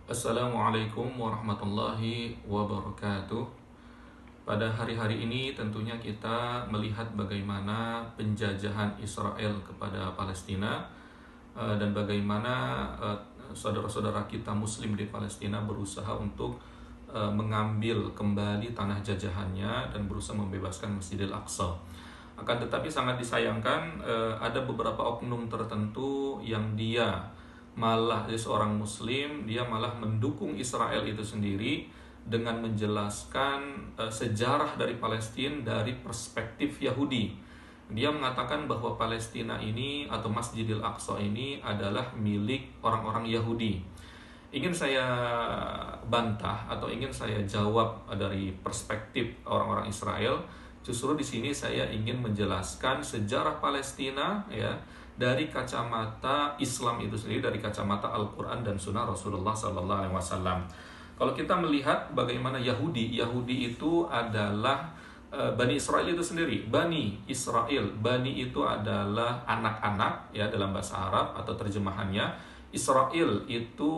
Assalamualaikum warahmatullahi wabarakatuh. Pada hari-hari ini tentunya kita melihat bagaimana penjajahan Israel kepada Palestina dan bagaimana saudara-saudara kita Muslim di Palestina berusaha untuk mengambil kembali tanah jajahannya dan berusaha membebaskan Masjidil Aqsa. Akan tetapi sangat disayangkan ada beberapa oknum tertentu yang dia malah seorang muslim, dia malah mendukung Israel itu sendiri dengan menjelaskan sejarah dari Palestina dari perspektif Yahudi. Dia mengatakan bahwa Palestina ini atau Masjidil Aqsa ini adalah milik orang-orang Yahudi. Ingin saya bantah atau ingin saya jawab dari perspektif orang-orang Israel. Justru di sini saya ingin menjelaskan sejarah Palestina ya dari kacamata Islam itu sendiri, dari kacamata Al-Quran dan Sunnah Rasulullah SAW. Kalau kita melihat bagaimana Yahudi itu adalah Bani Israel itu sendiri. Bani Israel, Bani itu adalah anak-anak ya dalam bahasa Arab atau terjemahannya. Israel itu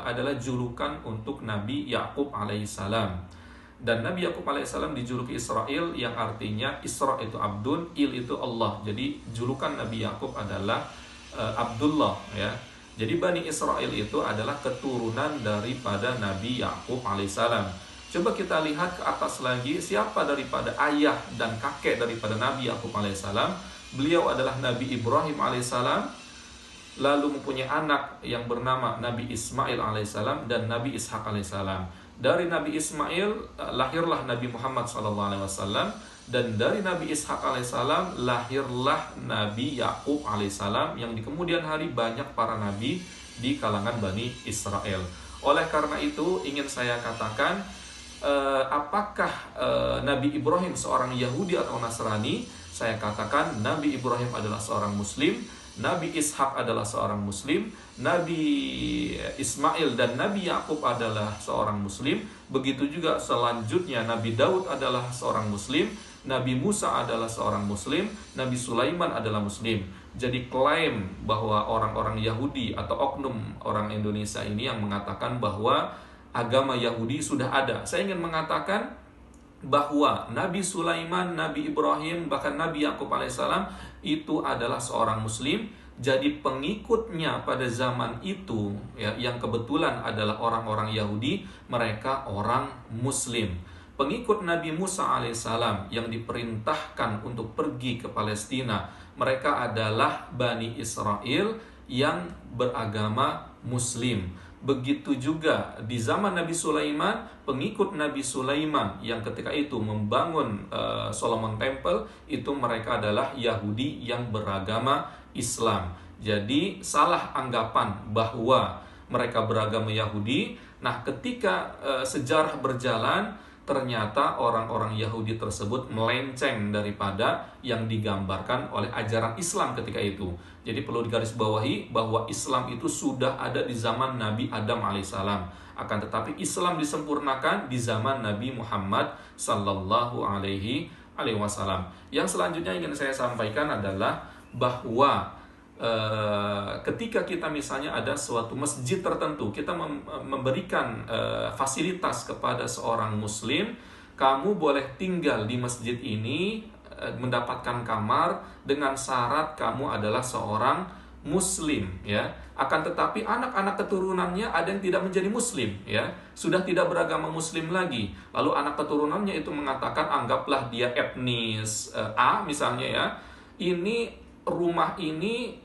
adalah julukan untuk Nabi Yakub alaihissalam. Dan Nabi Yakub alaihissalam dijuluki Israel yang artinya Isra itu Abdun, Il itu Allah. Jadi julukan Nabi Yakub adalah Abdullah ya. Jadi Bani Israel itu adalah keturunan daripada Nabi Yakub alaihissalam. Coba kita lihat ke atas lagi, siapa daripada ayah dan kakek daripada Nabi Yakub alaihissalam? Beliau adalah Nabi Ibrahim alaihissalam, lalu mempunyai anak yang bernama Nabi Ismail alaihissalam dan Nabi Ishak alaihissalam. Dari Nabi Ismail lahirlah Nabi Muhammad SAW, dan dari Nabi Ishak alaihissalam lahirlah Nabi Yakub alaihissalam, yang di kemudian hari banyak para nabi di kalangan Bani Israel. Oleh karena itu ingin saya katakan, apakah Nabi Ibrahim seorang Yahudi atau Nasrani? Saya katakan Nabi Ibrahim adalah seorang Muslim, Nabi Ishak adalah seorang Muslim, Nabi Ismail dan Nabi Yakub adalah seorang Muslim. Begitu juga selanjutnya Nabi Daud adalah seorang Muslim, Nabi Musa adalah seorang Muslim, Nabi Sulaiman adalah Muslim. Jadi klaim bahwa orang-orang Yahudi atau oknum orang Indonesia ini yang mengatakan bahwa agama Yahudi sudah ada. Saya ingin mengatakan bahwa Nabi Sulaiman, Nabi Ibrahim, bahkan Nabi Yakub alaihissalam itu adalah seorang Muslim. Jadi pengikutnya pada zaman itu ya, yang kebetulan adalah orang-orang Yahudi, mereka orang Muslim. Pengikut Nabi Musa alaihissalam yang diperintahkan untuk pergi ke Palestina, mereka adalah Bani Israel yang beragama Muslim. Begitu juga di zaman Nabi Sulaiman, pengikut Nabi Sulaiman yang ketika itu membangun Solomon Temple, itu mereka adalah Yahudi yang beragama Islam. Jadi salah anggapan bahwa mereka beragama Yahudi. Nah, ketika sejarah berjalan, ternyata orang-orang Yahudi tersebut melenceng daripada yang digambarkan oleh ajaran Islam ketika itu. Jadi perlu digarisbawahi bahwa Islam itu sudah ada di zaman Nabi Adam alaihissalam. Akan tetapi Islam disempurnakan di zaman Nabi Muhammad sallallahu alaihi wasallam. Yang selanjutnya ingin saya sampaikan adalah bahwa ketika kita misalnya ada suatu masjid tertentu, kita memberikan fasilitas kepada seorang muslim, kamu boleh tinggal di masjid ini, mendapatkan kamar dengan syarat kamu adalah seorang muslim ya. Akan tetapi anak-anak keturunannya ada yang tidak menjadi muslim ya, sudah tidak beragama muslim lagi. Lalu anak keturunannya itu mengatakan, anggaplah dia etnis A misalnya ya, ini rumah ini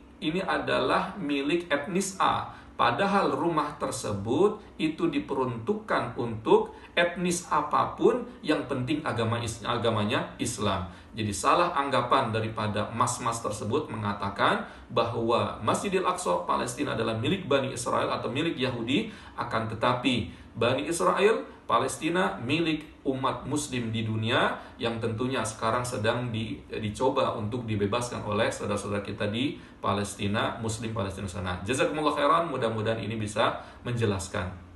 adalah milik etnis A. Padahal rumah tersebut itu diperuntukkan untuk etnis apapun, yang penting agamanya Islam. Jadi salah anggapan daripada mas-mas tersebut mengatakan bahwa Masjidil Aqsa Palestina adalah milik Bani Israel atau milik Yahudi. Akan tetapi Bani Israel Palestina milik umat muslim di dunia, yang tentunya sekarang sedang dicoba untuk dibebaskan oleh saudara-saudara kita di Palestina, muslim Palestina sana. Jazakumullah khairan, mudah-mudahan ini bisa menjelaskan.